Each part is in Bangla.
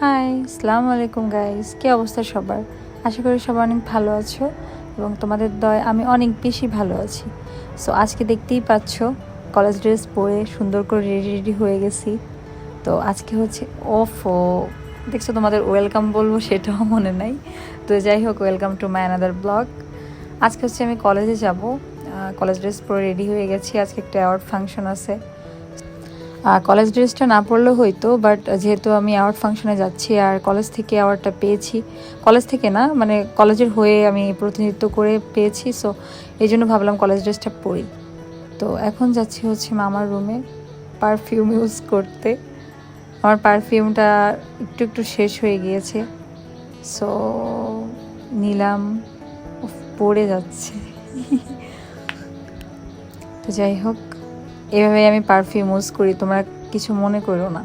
হাই, আসসালামু আলাইকুম গাইস। কী অবস্থা সবার? আশা করি সবাই অনেক ভালো আছো এবং তোমাদের দয় আমি অনেক বেশি ভালো আছি। সো আজকে দেখতেই পাচ্ছ কলেজ ড্রেস পরে সুন্দর করে রেডি রেডি হয়ে গেছি। তো আজকে হচ্ছে দেখছো তোমাদের ওয়েলকাম বলবো সেটাও মনে নাই। তো যাই হোক, welcome to my another blog. আজকে হচ্ছে আমি কলেজে যাব, কলেজ ড্রেস পরে রেডি হয়ে গেছি। আজকে একটা অ্যাওয়ার্ড ফাংশন আছে। কলেজ ড্রেসটা না পড়লেও হইতো, বাট যেহেতু আমি অ্যাওয়ার্ড ফাংশনে যাচ্ছি আর কলেজ থেকে অ্যাওয়ার্ডটা পেয়েছি, কলেজ থেকে না মানে কলেজের হয়ে আমি প্রতিনিধিত্ব করে পেয়েছি, সো এই জন্য ভাবলাম কলেজ ড্রেসটা পরি। তো এখন যাচ্ছি হচ্ছে মামার রুমে পারফিউম ইউজ করতে। আমার পারফিউমটা একটু একটু শেষ হয়ে গিয়েছে, সো নিলাম, পড়ে যাচ্ছে। তো যাই হোক, এভাবে আমি পারফিউম ইউজ করি, তোমরা কিছু মনে করো না।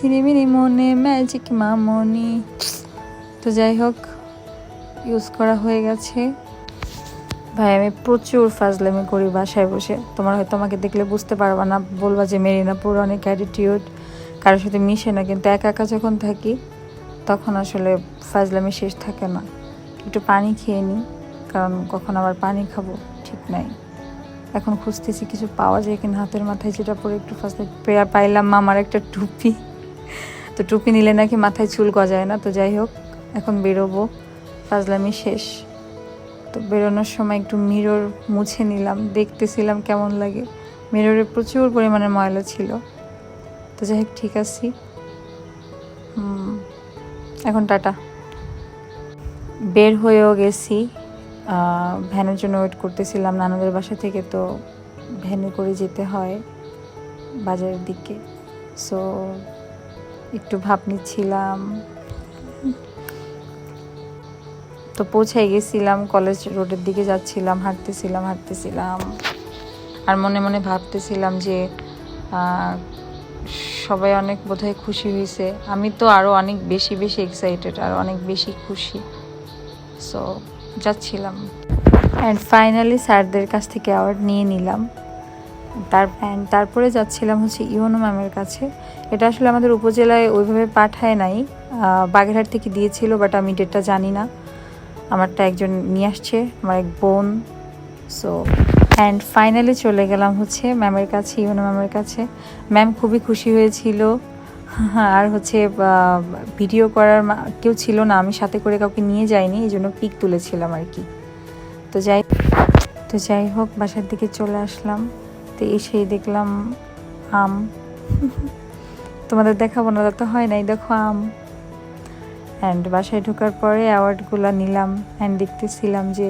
ছিনিমিনি মনে ম্যাজিক মামনি। তো যাই হোক, ইউজ করা হয়ে গেছে। ভাই আমি প্রচুর ফাজলামি করি বাসায় বসে। তোমরা হয়তো আমাকে দেখলে বুঝতে পারবা না, বলবা যে মেরিনা পুরো অনেক অ্যাটিটিউড, কারোর সাথে মিশে না, কিন্তু একা একা যখন থাকি তখন আসলে ফাজলামি শেষ থাকে না। একটু পানি খেয়ে নিই, কারণ কখন আবার পানি খাবো ঠিক নাই। এখন খুঁজতেছি কিছু পাওয়া যায় কিনা হাতের মাথায়, যেটা পরে একটু ফার্স্টে পাইলাম মামার একটা টুপি। তো টুপি নিলে নাকি মাথায় চুল গজায় না। তো যাই হোক, এখন বেরোবো, ফাজলামি শেষ। তো বেরোনোর সময় একটু মিরর মুছে নিলাম, দেখতেছিলাম কেমন লাগে। মিররে প্রচুর পরিমাণে ময়লা ছিল। তো যাই হোক, ঠিক আছি। এখন টাটা। বের হয়েও গেছি, ভ্যানের জন্য ওয়েট করতেছিলাম নানাদের বাসা থেকে। তো ভ্যানে করে যেতে হয় বাজারের দিকে, সো একটু ভাব নিচ্ছিলাম। তো পৌঁছাই গেছিলাম, কলেজ রোডের দিকে যাচ্ছিলাম, হাঁটতেছিলাম আর মনে মনে ভাবতেছিলাম যে সবাই অনেক বোধহয় খুশি হয়েছে। আমি তো আরও অনেক বেশি এক্সাইটেড, আর অনেক বেশি খুশি। সো যাচ্ছিলাম, অ্যান্ড ফাইনালি স্যারদের কাছ থেকে অ্যাওয়ার্ড নিয়ে নিলাম। তারপরে যাচ্ছিলাম হচ্ছে ইউনো ম্যামের কাছে। এটা আসলে আমাদের উপজেলায় ওইভাবে পাঠায় নাই, বাগেরহাট থেকে দিয়েছিল, বাট আমি ডেটটা জানি না। আমারটা একজন নিয়ে আসছে, আমার এক বোন। সো অ্যান্ড ফাইনালি চলে গেলাম হচ্ছে ম্যামের কাছে, ইউনো ম্যামের কাছে। ম্যাম খুবই খুশি হয়েছিল। আর হচ্ছে ভিডিও করার কেউ ছিল না, আমি সাথে করে কাউকে নিয়ে যাইনি, এই জন্য পিক তুলেছিলাম আর কি। তো যাই হোক, বাসার দিকে চলে আসলাম। তো এসেই দেখলাম আম। তোমাদের দেখাবো না, তো হয় নাই, দেখো আম। অ্যান্ড বাসায় ঢোকার পরে অ্যাওয়ার্ডগুলো নিলাম, অ্যান্ড দেখতেছিলাম যে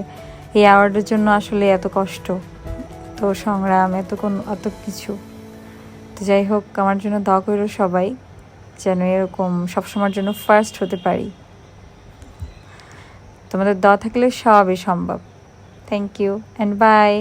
এই অ্যাওয়ার্ডের জন্য আসলে এত কষ্ট, তো সংগ্রাম, এত কিছু। তো যাই হোক, আমার জন্য দোয়া করো সবাই, যেন এরকম সবসময়ের জন্য ফার্স্ট হতে পারি। তোমাদের দোয়া থাকলে সবই সম্ভব। Thank you and by.